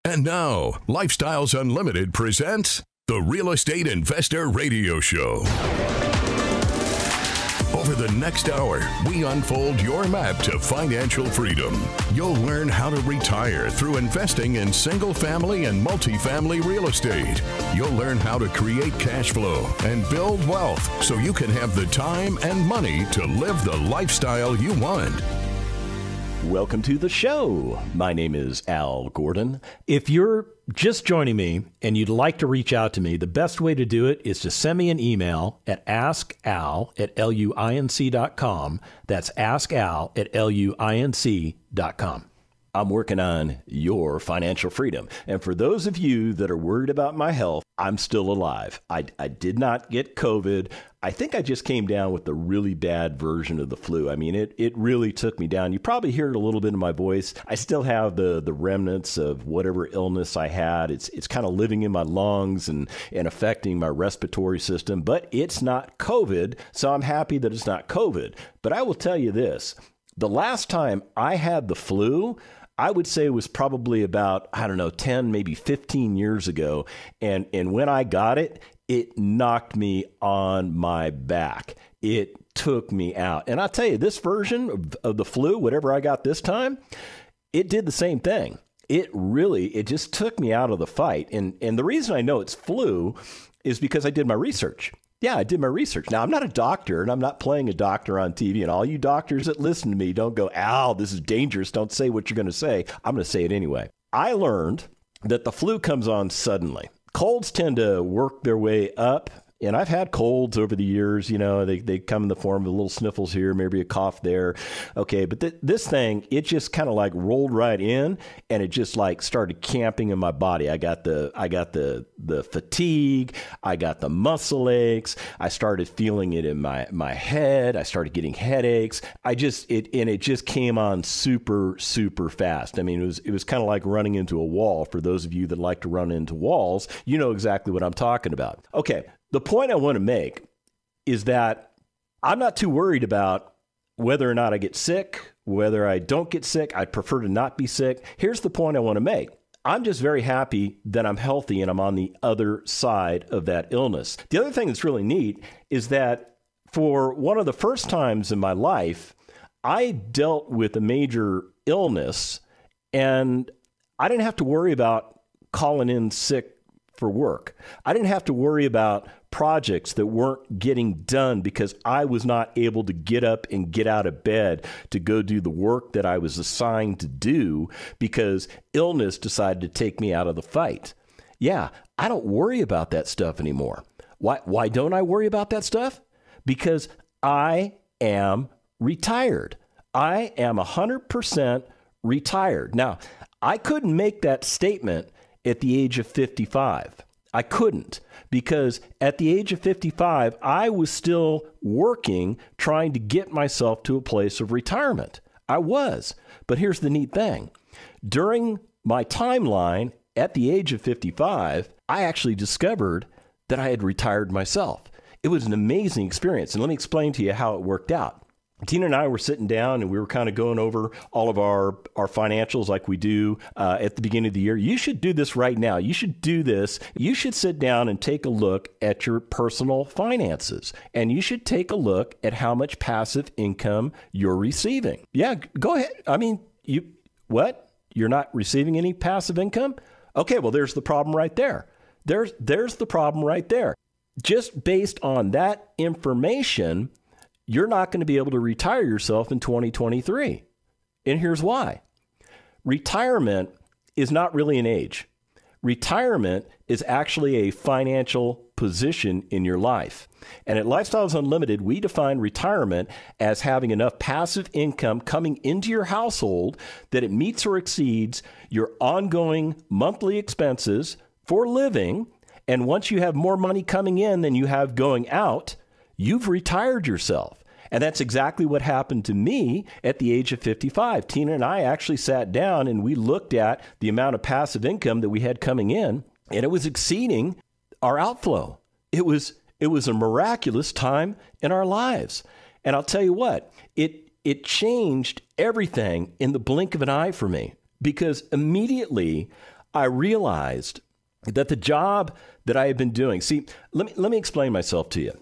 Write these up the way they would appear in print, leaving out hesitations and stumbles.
And now, Lifestyles Unlimited presents the Real Estate Investor Radio Show. Over the next hour, we unfold your map to financial freedom. You'll learn how to retire through investing in single family and multifamily real estate. You'll learn how to create cash flow and build wealth so you can have the time and money to live the lifestyle you want. Welcome to the show. My name is Al Gordon. If you're just joining me and you'd like to reach out to me, the best way to do it is to send me an email at askal@luinc.com. That's askal@luinc.com. I'm working on your financial freedom. And for those of you that are worried about my health, I'm still alive. I did not get COVID. I think I just came down with the really bad version of the flu. I mean, it really took me down. You probably hear it a little bit in my voice. I still have the remnants of whatever illness I had. It's kind of living in my lungs and affecting my respiratory system, but it's not COVID. So I'm happy that it's not COVID. But I will tell you this, the last time I had the flu, I would say it was probably about, 10, maybe 15 years ago. And when I got it, it knocked me on my back. It took me out. And I'll tell you, this version of the flu, whatever I got this time, it did the same thing. It just took me out of the fight. And the reason I know it's flu is because I did my research. Yeah, I did my research. Now, I'm not a doctor, and I'm not playing a doctor on TV. And all you doctors that listen to me, don't go, Al, this is dangerous. Don't say what you're going to say. I'm going to say it anyway. I learned that the flu comes on suddenly. Colds tend to work their way up. And I've had colds over the years, they come in the form of little sniffles here, maybe a cough there. Okay, but this thing, it just kind of like rolled right in, and it just like started camping in my body. I got the fatigue, I got the muscle aches, I started feeling it in my head, I started getting headaches. It just came on super, super fast. I mean, it was kind of like running into a wall. For those of you that like to run into walls, you know exactly what I'm talking about. Okay. The point I want to make is that I'm not too worried about whether or not I get sick, whether I don't get sick. I prefer to not be sick. Here's the point I want to make. I'm just very happy that I'm healthy and I'm on the other side of that illness. The other thing that's really neat is that for one of the first times in my life, I dealt with a major illness and I didn't have to worry about calling in sick for work. I didn't have to worry about projects that weren't getting done because I was not able to get up and get out of bed to go do the work that I was assigned to do because illness decided to take me out of the fight. Yeah, I don't worry about that stuff anymore. Why don't I worry about that stuff? Because I am retired. I am 100% retired. Now, I couldn't make that statement at the age of 55. I couldn't, because at the age of 55, I was still working, trying to get myself to a place of retirement. I was. But here's the neat thing. During my timeline at the age of 55, I actually discovered that I had retired myself. It was an amazing experience. And let me explain to you how it worked out. Tina and I were sitting down and we were kind of going over all of our financials like we do at the beginning of the year. You should do this right now. You should do this. You should sit down and take a look at your personal finances. And you should take a look at how much passive income you're receiving. Yeah, go ahead. I mean, what? You're not receiving any passive income? Okay, well, there's the problem right there. There's the problem right there. Just based on that information, you're not going to be able to retire yourself in 2023. And here's why. Retirement is not really an age. Retirement is actually a financial position in your life. And at Lifestyles Unlimited, we define retirement as having enough passive income coming into your household that it meets or exceeds your ongoing monthly expenses for living. And once you have more money coming in than you have going out, you've retired yourself. And that's exactly what happened to me at the age of 55. Tina and I actually sat down and we looked at the amount of passive income that we had coming in, and it was exceeding our outflow. It was a miraculous time in our lives. And I'll tell you what, it changed everything in the blink of an eye for me, because immediately I realized that the job that I had been doing, see, let me explain myself to you.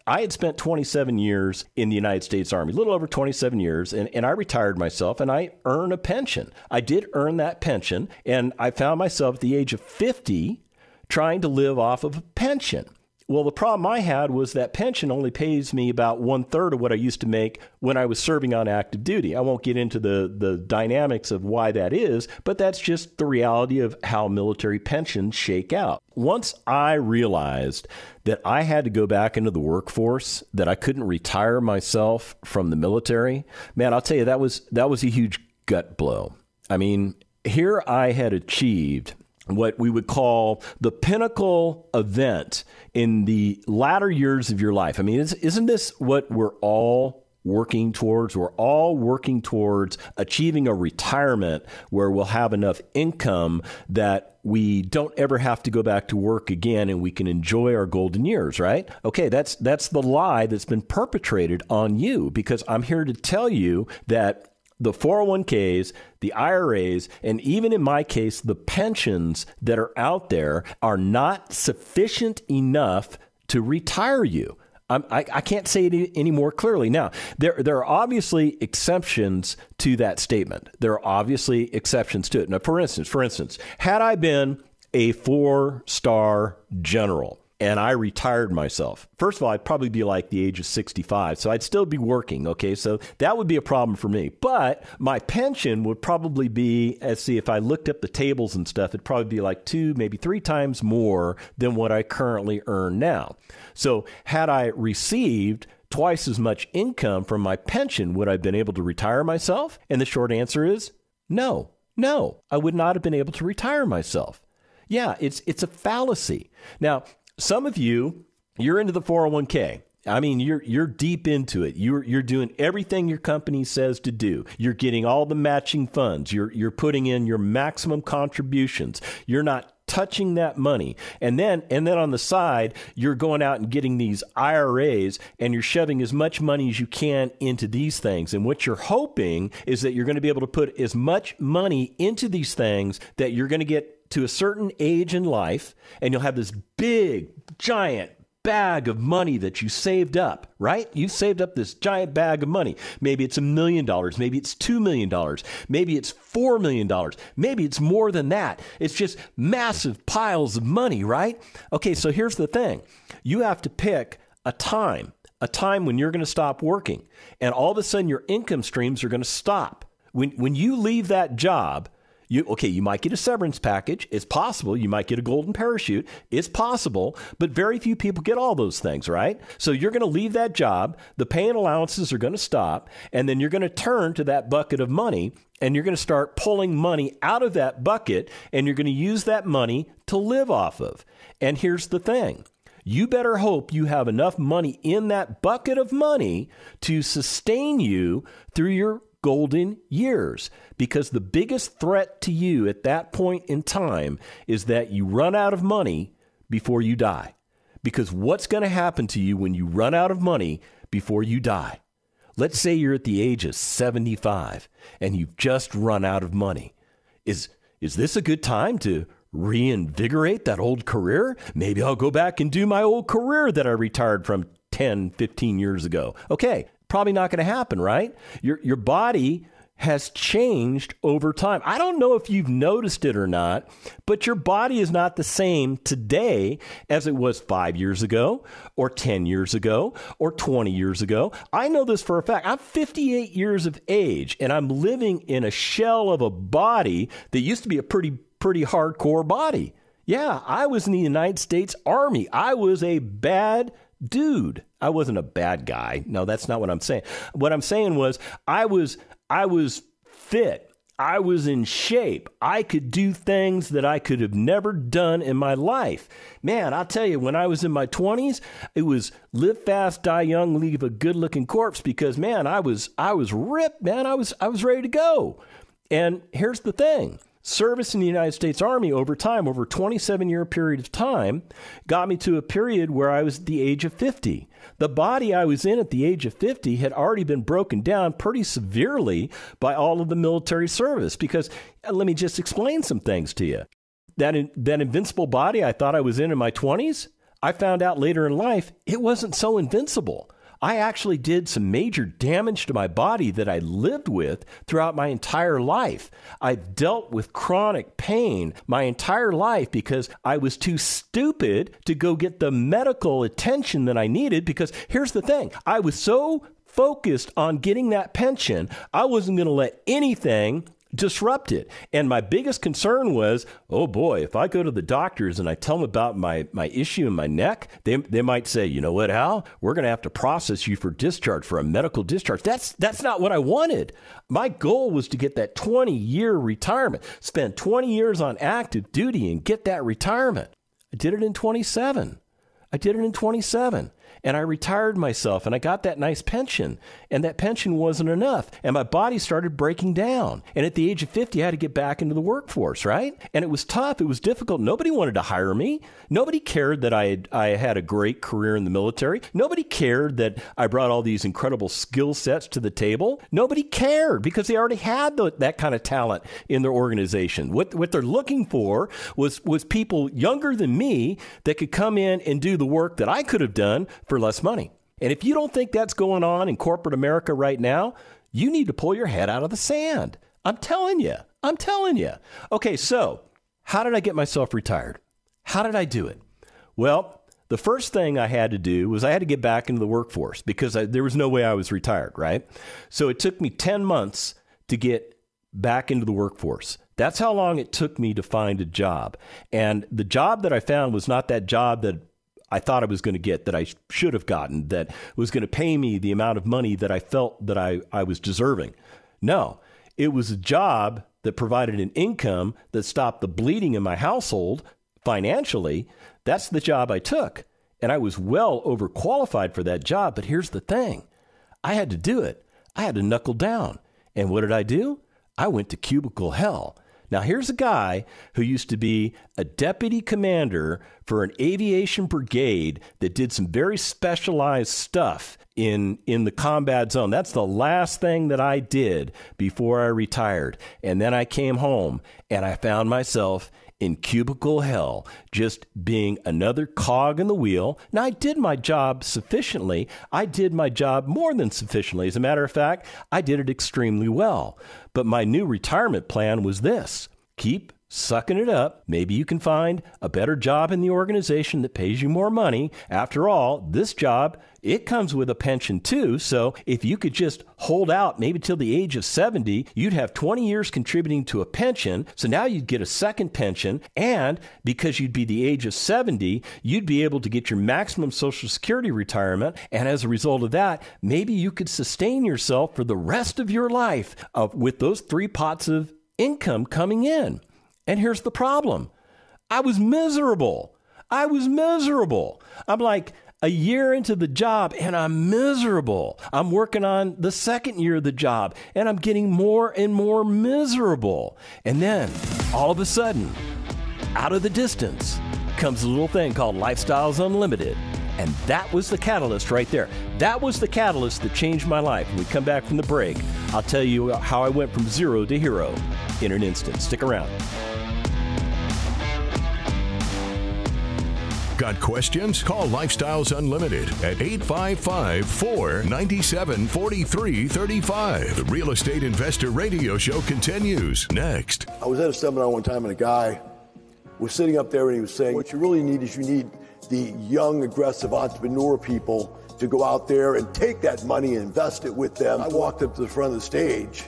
I had spent 27 years in the United States Army, a little over 27 years, and I retired myself, and I earn a pension. I did earn that pension, and I found myself at the age of 50 trying to live off of a pension. Well, the problem I had was that pension only pays me about 1/3 of what I used to make when I was serving on active duty. I won't get into the dynamics of why that is, but that's just the reality of how military pensions shake out. Once I realized that I had to go back into the workforce, that I couldn't retire myself from the military, man, I'll tell you, that was a huge gut blow. I mean, here I had achieved what we would call the pinnacle event in the latter years of your life. I mean, isn't this what we're all working towards? We're all working towards achieving a retirement where we'll have enough income that we don't ever have to go back to work again and we can enjoy our golden years, right? Okay, that's the lie that's been perpetrated on you, because I'm here to tell you that the 401ks, the IRAs, and even in my case, the pensions that are out there are not sufficient enough to retire you. I can't say it any more clearly. Now, there are obviously exceptions to that statement. There are obviously exceptions to it. Now, for instance, had I been a 4-star general, and I retired myself, first of all, I'd probably be like the age of 65. So I'd still be working. Okay. So that would be a problem for me. But my pension would probably be, if I looked up the tables and stuff, it'd probably be like 2, maybe 3 times more than what I currently earn now. So had I received twice as much income from my pension, would I have been able to retire myself? And the short answer is no, I would not have been able to retire myself. Yeah, it's a fallacy. Now, some of you, you're into the 401k. I mean, you're deep into it. You're doing everything your company says to do. You're getting all the matching funds. You're putting in your maximum contributions. You're not touching that money. And then on the side, you're going out and getting these IRAs and you're shoving as much money as you can into these things. And what you're hoping is that you're going to be able to put as much money into these things that you're going to get to a certain age in life, and you'll have this big, giant bag of money that you saved up, right? You saved up this giant bag of money. Maybe it's $1 million. Maybe it's $2 million. Maybe it's $4 million. Maybe it's more than that. It's just massive piles of money, right? Okay, so here's the thing. You have to pick a time when you're going to stop working, and all of a sudden your income streams are going to stop. When you leave that job, you might get a severance package. It's possible. You might get a golden parachute. It's possible, but very few people get all those things, right? So you're going to leave that job. The pay and allowances are going to stop, and then you're going to turn to that bucket of money, and you're going to start pulling money out of that bucket, and you're going to use that money to live off of. And here's the thing. You better hope you have enough money in that bucket of money to sustain you through your golden years, because the biggest threat to you at that point in time is that you run out of money before you die. Because what's going to happen to you when you run out of money before you die? Let's say you're at the age of 75 and you've just run out of money. Is this a good time to reinvigorate that old career? Maybe I'll go back and do my old career that I retired from 10, 15 years ago. Okay. Probably not going to happen, right? Your body has changed over time. I don't know if you've noticed it or not, but your body is not the same today as it was 5 years ago or 10 years ago or 20 years ago. I know this for a fact. I'm 58 years of age, and I'm living in a shell of a body that used to be a pretty hardcore body. Yeah, I was in the United States Army. I was a bad dude. I wasn't a bad guy. No, that's not what I'm saying. What I'm saying was I was fit. I was in shape. I could do things that I could have never done in my life. Man, I'll tell you, when I was in my 20s, it was live fast, die young, leave a good-looking corpse, because man, I was ripped, man. I was ready to go. And here's the thing. Service in the United States Army over time, over a 27-year period of time, got me to a period where I was at the age of 50. The body I was in at the age of 50 had already been broken down pretty severely by all of the military service, because let me just explain some things to you. that invincible body I thought I was in my 20s, I found out later in life it wasn't so invincible. I actually did some major damage to my body that I lived with throughout my entire life. I've dealt with chronic pain my entire life because I was too stupid to go get the medical attention that I needed. Because here's the thing, I was so focused on getting that pension, I wasn't going to let anything disrupt it. And my biggest concern was, oh boy, if I go to the doctors and I tell them about my issue in my neck, they might say, you know what, Al, we're going to have to process you for discharge, for a medical discharge. That's not what I wanted. My goal was to get that 20-year retirement, spend 20 years on active duty and get that retirement. I did it in 27. And I retired myself and I got that nice pension, and that pension wasn't enough. And my body started breaking down. And at the age of 50, I had to get back into the workforce, right? And it was tough. It was difficult. Nobody wanted to hire me. Nobody cared that I had a great career in the military. Nobody cared that I brought all these incredible skill sets to the table. Nobody cared because they already had that kind of talent in their organization. What they're looking for was people younger than me that could come in and do the work that I could have done for less money. And if you don't think that's going on in corporate America right now, you need to pull your head out of the sand. I'm telling you. Okay, so how did I get myself retired? How did I do it? Well, the first thing I had to do was I had to get back into the workforce because there was no way I was retired, right? So it took me 10 months to get back into the workforce. That's how long it took me to find a job. And the job that I found was not that job that I thought I was going to get, that I should have gotten, that was going to pay me the amount of money that I felt that I was deserving. No, it was a job that provided an income that stopped the bleeding in my household financially. That's the job I took. And I was well overqualified for that job. But here's the thing. I had to do it. I had to knuckle down. And what did I do? I went to cubicle hell. Now, here's a guy who used to be a deputy commander for an aviation brigade that did some very specialized stuff in the combat zone. That's the last thing that I did before I retired. And then I came home and I found myself in cubicle hell, just being another cog in the wheel. Now, I did my job sufficiently. I did my job more than sufficiently. As a matter of fact, I did it extremely well. But my new retirement plan was this: keep sucking it up. Maybe you can find a better job in the organization that pays you more money. After all, this job, it comes with a pension too. So if you could just hold out maybe till the age of 70, you'd have 20 years contributing to a pension. So now you'd get a second pension. And because you'd be the age of 70, you'd be able to get your maximum Social Security retirement. And as a result of that, maybe you could sustain yourself for the rest of your life with those 3 pots of income coming in. And here's the problem. I was miserable. I'm like a year into the job and I'm miserable. I'm working on the second year of the job and I'm getting more and more miserable. And then all of a sudden, out of the distance, comes a little thing called Lifestyles Unlimited. And that was the catalyst right there. That was the catalyst that changed my life. When we come back from the break, I'll tell you how I went from zero to hero in an instant. Stick around. Got questions? Call Lifestyles Unlimited at 855-497-4335. The Real Estate Investor Radio Show continues next. I was at a seminar one time and a guy was sitting up there and he was saying, what you really need is you need the young, aggressive entrepreneur people to go out there and take that money and invest it with them. I walked up to the front of the stage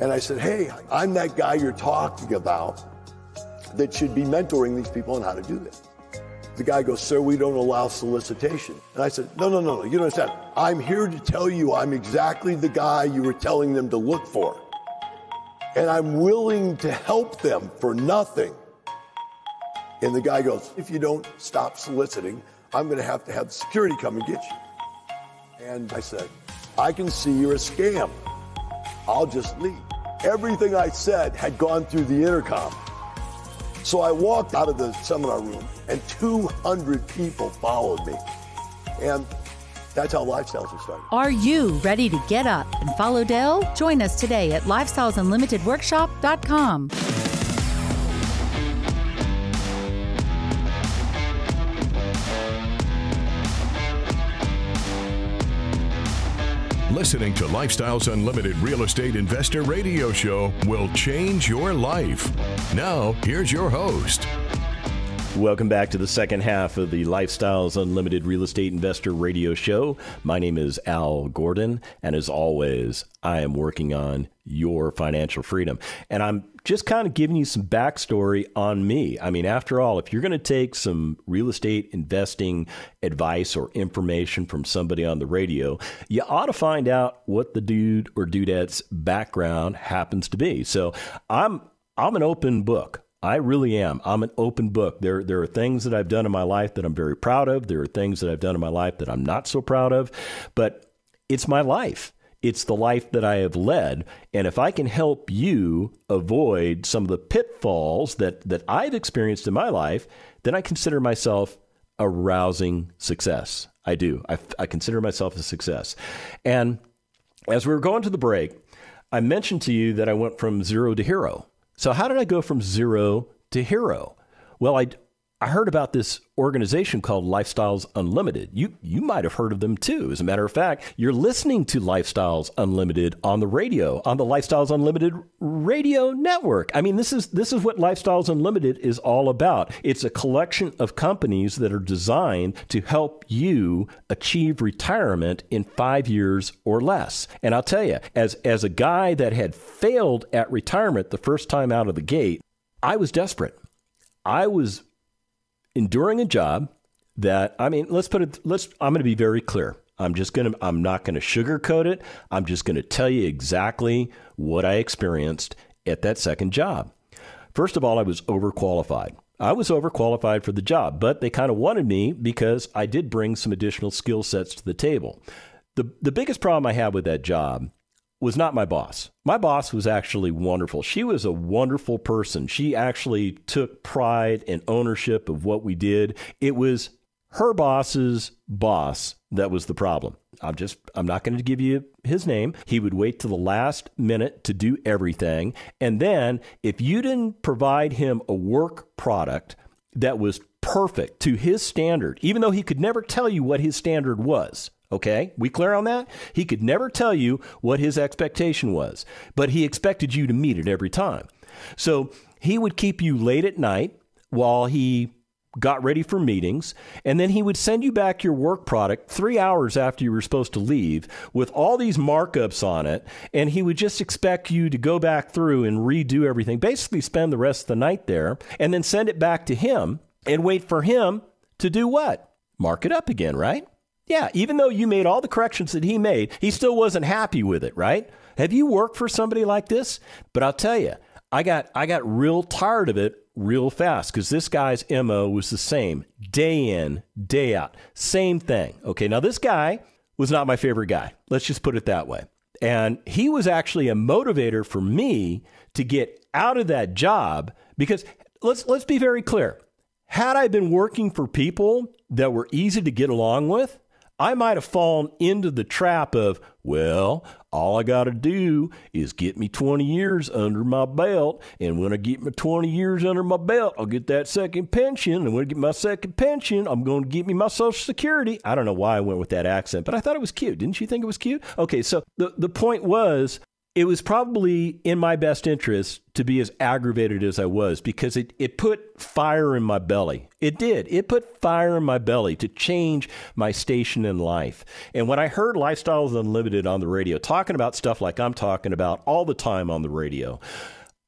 and I said, hey, I'm that guy you're talking about that should be mentoring these people on how to do this. The guy goes, sir, we don't allow solicitation. And I said, no, you don't understand. I'm here to tell you I'm exactly the guy you were telling them to look for. And I'm willing to help them for nothing. And the guy goes, if you don't stop soliciting, I'm going to have the security come and get you. And I said, I can see you're a scam. I'll just leave. Everything I said had gone through the intercom. So I walked out of the seminar room and 200 people followed me. And that's how Lifestyles was started. Are you ready to get up and follow Dale? Join us today at lifestylesunlimitedworkshop.com. Listening to Lifestyles Unlimited Real Estate Investor Radio Show will change your life. Now, here's your host. Welcome back to the second half of the Lifestyles Unlimited Real Estate Investor Radio Show. My name is Al Gordon, and as always, I am working on your financial freedom. And I'm just kind of giving you some backstory on me. I mean, after all, if you're going to take some real estate investing advice or information from somebody on the radio, you ought to find out what the dude or dudette's background happens to be. So I'm an open book. I really am. I'm an open book. There are things that I've done in my life that I'm very proud of. There are things that I've done in my life that I'm not so proud of, but it's my life. It's the life that I have led. And if I can help you avoid some of the pitfalls that I've experienced in my life, then I consider myself a rousing success. I do. I consider myself a success. And as we were going to the break, I mentioned to you that I went from zero to hero. So how did I go from zero to hero? Well, I heard about this organization called Lifestyles Unlimited. You might have heard of them too. As a matter of fact, you're listening to Lifestyles Unlimited on the radio, on the Lifestyles Unlimited radio network. I mean, this is what Lifestyles Unlimited is all about. It's a collection of companies that are designed to help you achieve retirement in 5 years or less. And I'll tell you, as a guy that had failed at retirement the first time out of the gate, I was desperate. I was enduring a job that, I mean, I'm going to be very clear. I'm not going to sugarcoat it. I'm just going to tell you exactly what I experienced at that second job. First of all, I was overqualified. I was overqualified for the job, but they kind of wanted me because I did bring some additional skill sets to the table. The biggest problem I had with that job was not my boss. My boss was actually wonderful. She was a wonderful person. She actually took pride and ownership of what we did. It was her boss's boss that was the problem. I'm not going to give you his name. He would wait till the last minute to do everything. And then if you didn't provide him a work product that was perfect to his standard, even though he could never tell you what his standard was, okay, we clear on that? He could never tell you what his expectation was, but he expected you to meet it every time. So he would keep you late at night while he got ready for meetings, and then he would send you back your work product 3 hours after you were supposed to leave with all these markups on it, and he would just expect you to go back through and redo everything, basically spend the rest of the night there, and then send it back to him and wait for him to do what? Mark it up again, right? Yeah, even though you made all the corrections that he made, he still wasn't happy with it, right? Have you worked for somebody like this? But I'll tell you, I got real tired of it real fast because this guy's MO was the same, day in, day out, same thing. Okay, now this guy was not my favorite guy. Let's just put it that way. And he was actually a motivator for me to get out of that job because let's be very clear. Had I been working for people that were easy to get along with, I might have fallen into the trap of, well, all I got to do is get me 20 years under my belt. And when I get my 20 years under my belt, I'll get that second pension. And when I get my second pension, I'm going to get me my Social Security. I don't know why I went with that accent, but I thought it was cute. Didn't you think it was cute? Okay, so the point was, it was probably in my best interest to be as aggravated as I was because it put fire in my belly. It did. It put fire in my belly to change my station in life. And when I heard Lifestyles Unlimited on the radio, talking about stuff like I'm talking about all the time on the radio,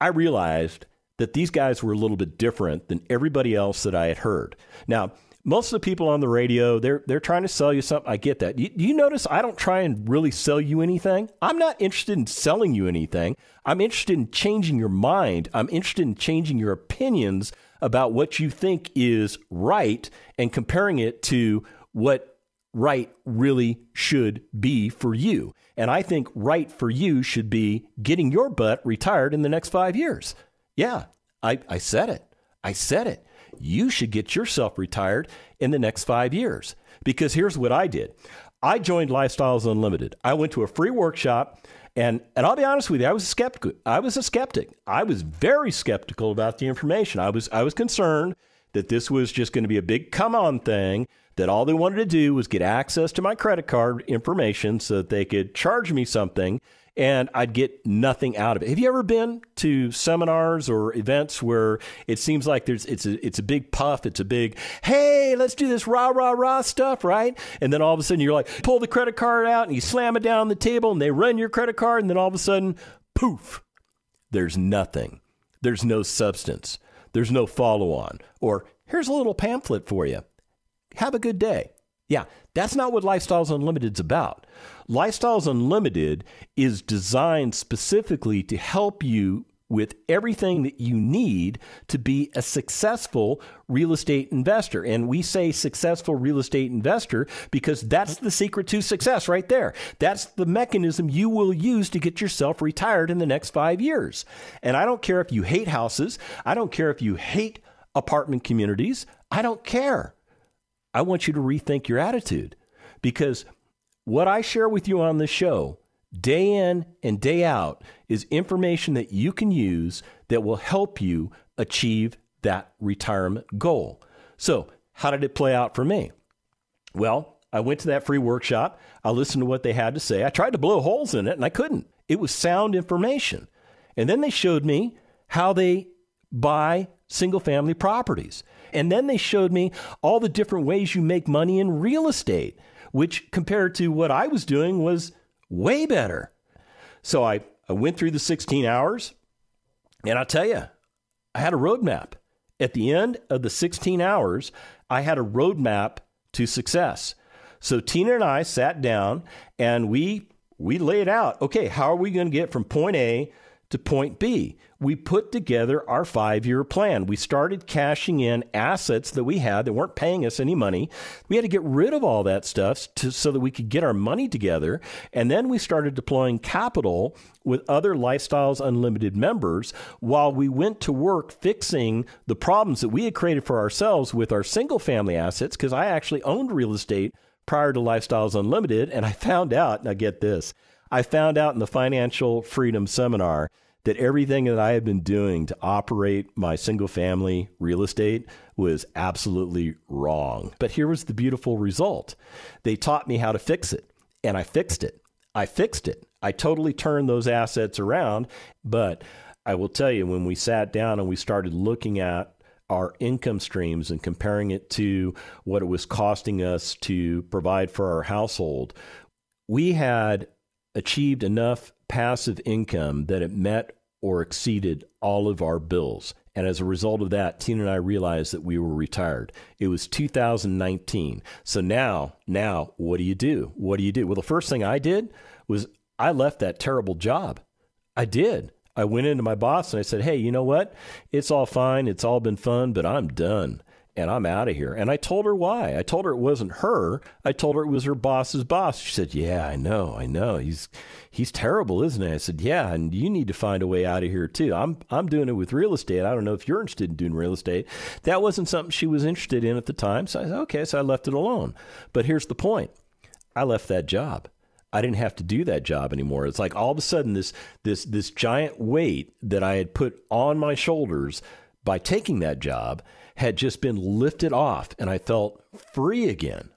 I realized that these guys were a little bit different than everybody else that I had heard. Now, most of the people on the radio, they're trying to sell you something. I get that. Do you notice I don't try and really sell you anything? I'm not interested in selling you anything. I'm interested in changing your mind. I'm interested in changing your opinions about what you think is right and comparing it to what right really should be for you. And I think right for you should be getting your butt retired in the next 5 years. Yeah, I said it. I said it. You should get yourself retired in the next 5 years. Because here's what I did. I joined Lifestyles Unlimited. I went to a free workshop, and I'll be honest with you, I was a skeptic. I was very skeptical about the information. I was concerned that this was just going to be a big come-on thing, that all they wanted to do was get access to my credit card information so that they could charge me something and I'd get nothing out of it. Have you ever been to seminars or events where it seems like it's a big puff, it's a big, hey, let's do this rah, rah, rah stuff, right? And then all of a sudden you're like, pull the credit card out and you slam it down on the table and they run your credit card and then all of a sudden, poof, there's nothing. There's no substance. There's no follow-on. Or here's a little pamphlet for you. Have a good day. Yeah, that's not what Lifestyles Unlimited's about. Lifestyles Unlimited is designed specifically to help you with everything that you need to be a successful real estate investor. And we say successful real estate investor because that's the secret to success right there. That's the mechanism you will use to get yourself retired in the next 5 years. And I don't care if you hate houses. I don't care if you hate apartment communities. I don't care. I want you to rethink your attitude, because what I share with you on this show day in and day out is information that you can use that will help you achieve that retirement goal. So how did it play out for me? Well, I went to that free workshop. I listened to what they had to say. I tried to blow holes in it and I couldn't. It was sound information. And then they showed me how they buy single family properties. And then they showed me all the different ways you make money in real estate, which compared to what I was doing was way better. So I went through the 16 hours, and I'll tell you, I had a roadmap. At the end of the 16 hours, I had a roadmap to success. So Tina and I sat down, and we laid out, okay, how are we going to get from point A to point B? We put together our 5-year plan. We started cashing in assets that we had that weren't paying us any money. We had to get rid of all that stuff so that we could get our money together. And then we started deploying capital with other Lifestyles Unlimited members while we went to work fixing the problems that we had created for ourselves with our single family assets, because I actually owned real estate prior to Lifestyles Unlimited. And I found out, now get this, I found out in the Financial Freedom Seminar that everything that I had been doing to operate my single family real estate was absolutely wrong. But here was the beautiful result. They taught me how to fix it, and I fixed it. I totally turned those assets around. But I will tell you, when we sat down and we started looking at our income streams and comparing it to what it was costing us to provide for our household, we had achieved enough passive income that it met or exceeded all of our bills. And as a result of that, Tina and I realized that we were retired. It was 2019. So now, what do you do? What do you do? Well, the first thing I did was I left that terrible job. I did. I went into my boss and I said, hey, you know what? It's all fine. It's all been fun, but I'm done. And I'm out of here. And I told her why. I told her it wasn't her. I told her it was her boss's boss. She said, yeah, I know. He's terrible, isn't he? I said, yeah, and you need to find a way out of here too. I'm doing it with real estate. I don't know if you're interested in doing real estate. That wasn't something she was interested in at the time. So I said, okay, so I left it alone. But here's the point. I left that job. I didn't have to do that job anymore. It's like all of a sudden this giant weight that I had put on my shoulders by taking that job had just been lifted off, and I felt free again.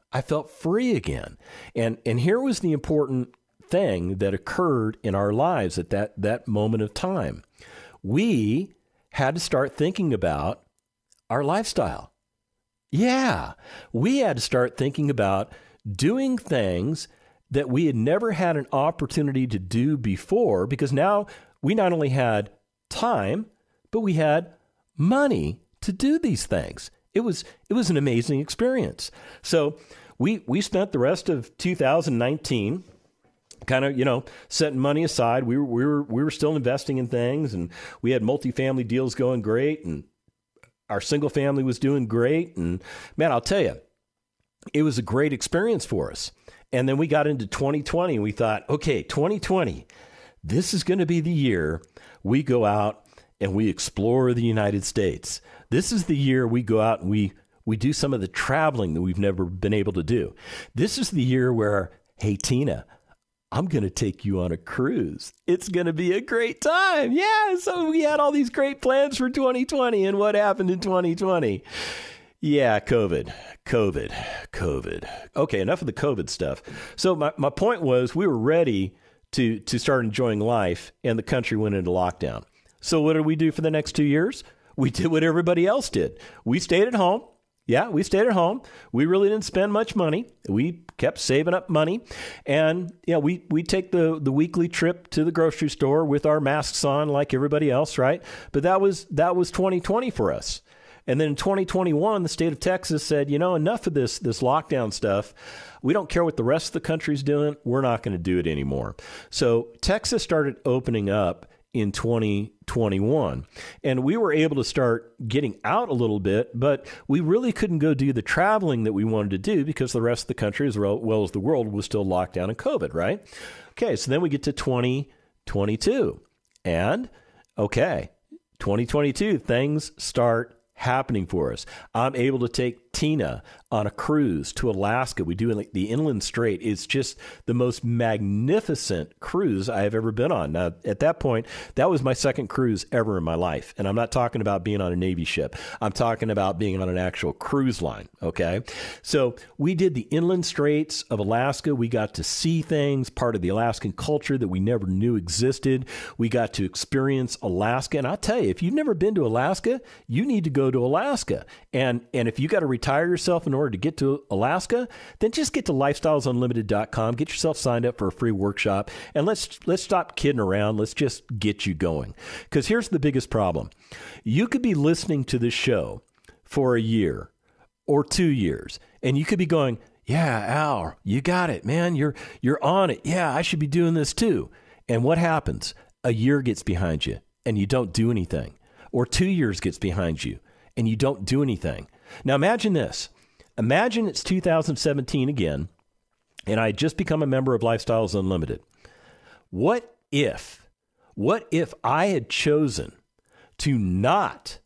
And here was the important thing that occurred in our lives at that moment of time. We had to start thinking about our lifestyle. Yeah, we had to start thinking about doing things that we had never had an opportunity to do before, because now we not only had time, but we had money to do these things. It was an amazing experience. So we spent the rest of 2019 kind of, setting money aside. We were still investing in things, and we had multifamily deals going great, and our single family was doing great. And man, I'll tell you, it was a great experience for us. And then we got into 2020 and we thought, okay, 2020, this is going to be the year we go out and we explore the United States. This is the year we go out and we do some of the traveling that we've never been able to do. This is the year where, hey, Tina, I'm going to take you on a cruise. It's going to be a great time. Yeah, so we had all these great plans for 2020, and what happened in 2020? Yeah, COVID. Okay, enough of the COVID stuff. So my point was we were ready to start enjoying life, and the country went into lockdown. So what did we do for the next 2 years? We did what everybody else did. We stayed at home. Yeah, we stayed at home. We really didn't spend much money. We kept saving up money. And we take the weekly trip to the grocery store with our masks on like everybody else, right? But that was 2020 for us. And then in 2021, the state of Texas said, enough of this lockdown stuff. We don't care what the rest of the country's doing. We're not going to do it anymore. So Texas started opening up in 2021, and we were able to start getting out a little bit, but we really couldn't go do the traveling that we wanted to do because the rest of the country, as well as the world, was still locked down in COVID, right? Okay, so then we get to 2022, and 2022, things start happening for us. I'm able to take Tina on a cruise to Alaska. We do the Inland Strait. It's just the most magnificent cruise I have ever been on. Now, at that point, that was my second cruise ever in my life. And I'm not talking about being on a Navy ship. I'm talking about being on an actual cruise line. Okay. So we did the Inland Straits of Alaska. We got to see things, part of the Alaskan culture that we never knew existed. We got to experience Alaska. And I'll tell you, if you've never been to Alaska, you need to go to Alaska. And if you got to retire yourself in order to get to Alaska, then just get to lifestylesunlimited.com, get yourself signed up for a free workshop, and let's stop kidding around. Let's just get you going. Because here's the biggest problem. You could be listening to this show for a year or 2 years, and you could be going, yeah, Al, you got it, man. You're on it. Yeah, I should be doing this too. And what happens? A year gets behind you and you don't do anything. Or 2 years gets behind you and you don't do anything. Now imagine this. Imagine it's 2017 again, and I had just become a member of Lifestyles Unlimited. What if I had chosen to not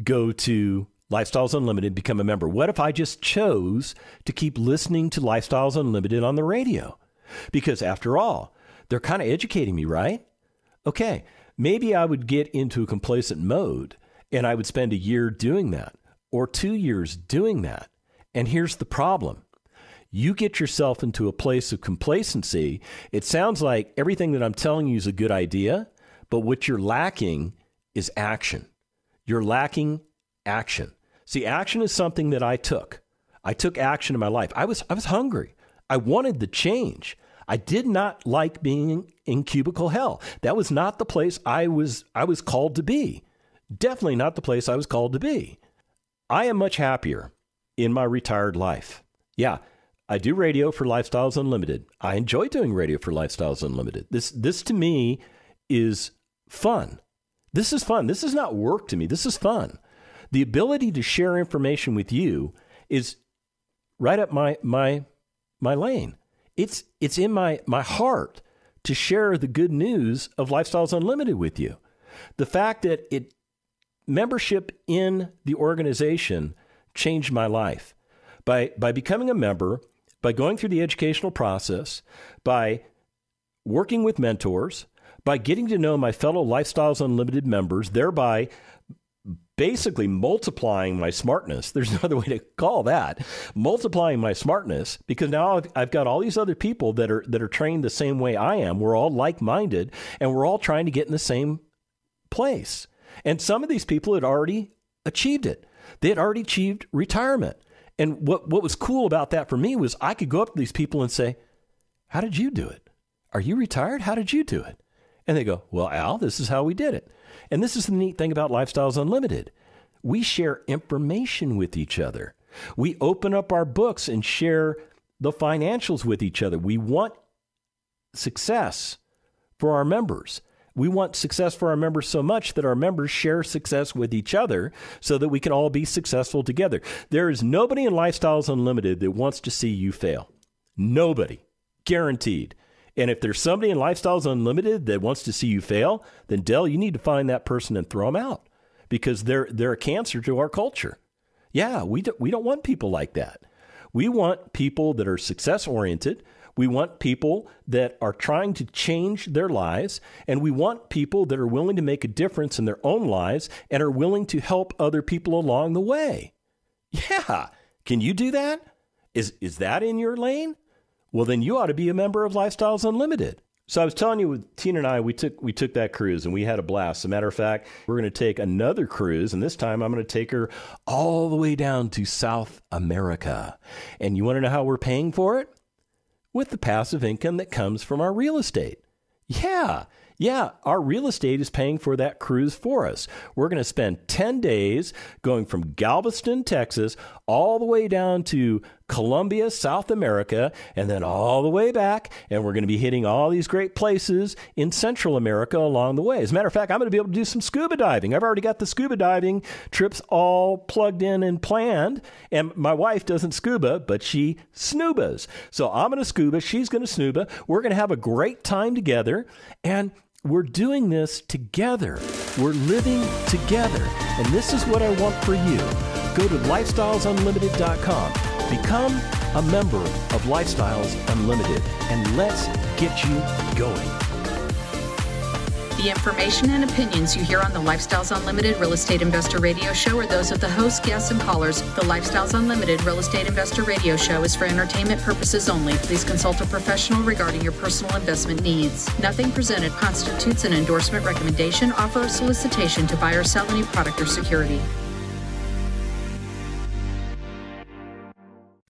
go to Lifestyles Unlimited, become a member? What if I just chose to keep listening to Lifestyles Unlimited on the radio? Because after all, they're kind of educating me, right? Okay, maybe I would get into a complacent mode and I would spend a year doing that or 2 years doing that. And here's the problem. You get yourself into a place of complacency. It sounds like everything that I'm telling you is a good idea, but what you're lacking is action. You're lacking action. See, action is something that I took. I took action in my life. I was hungry. I wanted the change. I did not like being in cubicle hell. That was not the place I was called to be. Definitely not the place I was called to be. I am much happier in my retired life. Yeah, I do radio for Lifestyles Unlimited. I enjoy doing radio for Lifestyles Unlimited. This to me is fun. This is fun. This is not work to me. This is fun. The ability to share information with you is right up my lane. It's in my heart to share the good news of Lifestyles Unlimited with you. The fact that membership in the organization changed my life. By becoming a member, by going through the educational process, by working with mentors, by getting to know my fellow Lifestyles Unlimited members, thereby basically multiplying my smartness. There's no other way to call that. Multiplying my smartness, because now I've got all these other people that are trained the same way I am. We're all like-minded, and we're all trying to get in the same place. And some of these people had already achieved it. They had already achieved retirement. And what was cool about that for me was I could go up to these people and say, how did you do it? Are you retired? How did you do it? And they go, well, Al, this is how we did it. And this is the neat thing about Lifestyles Unlimited. We share information with each other. We open up our books and share the financials with each other. We want success for our members. We want success for our members so much that our members share success with each other so that we can all be successful together. There is nobody in Lifestyles Unlimited that wants to see you fail. Nobody. Guaranteed. And if there's somebody in Lifestyles Unlimited that wants to see you fail, then Del, you need to find that person and throw them out because they're a cancer to our culture. Yeah, we don't want people like that. We want people that are success-oriented. We want people that are trying to change their lives, and we want people that are willing to make a difference in their own lives and are willing to help other people along the way. Yeah. Can you do that? Is that in your lane? Well, then you ought to be a member of Lifestyles Unlimited. So I was telling you, with Tina and I, we took that cruise and we had a blast. As a matter of fact, we're going to take another cruise, and this time I'm going to take her all the way down to South America. And you want to know how we're paying for it? With the passive income that comes from our real estate. Yeah, our real estate is paying for that cruise for us. We're going to spend 10 days going from Galveston, Texas, all the way down to Colombia, South America, and then all the way back. And we're going to be hitting all these great places in Central America along the way. As a matter of fact, I'm going to be able to do some scuba diving. I've already got the scuba diving trips all plugged in and planned. And my wife doesn't scuba, but she snoobas. So I'm going to scuba. She's going to snuba. We're going to have a great time together. And we're doing this together. We're living together. And this is what I want for you. Go to lifestylesunlimited.com. Become a member of Lifestyles Unlimited, and let's get you going. The information and opinions you hear on the Lifestyles Unlimited Real Estate Investor Radio Show are those of the hosts, guests, and callers. The Lifestyles Unlimited Real Estate Investor Radio Show is for entertainment purposes only. Please consult a professional regarding your personal investment needs. Nothing presented constitutes an endorsement, recommendation, offer, or solicitation to buy or sell any product or security.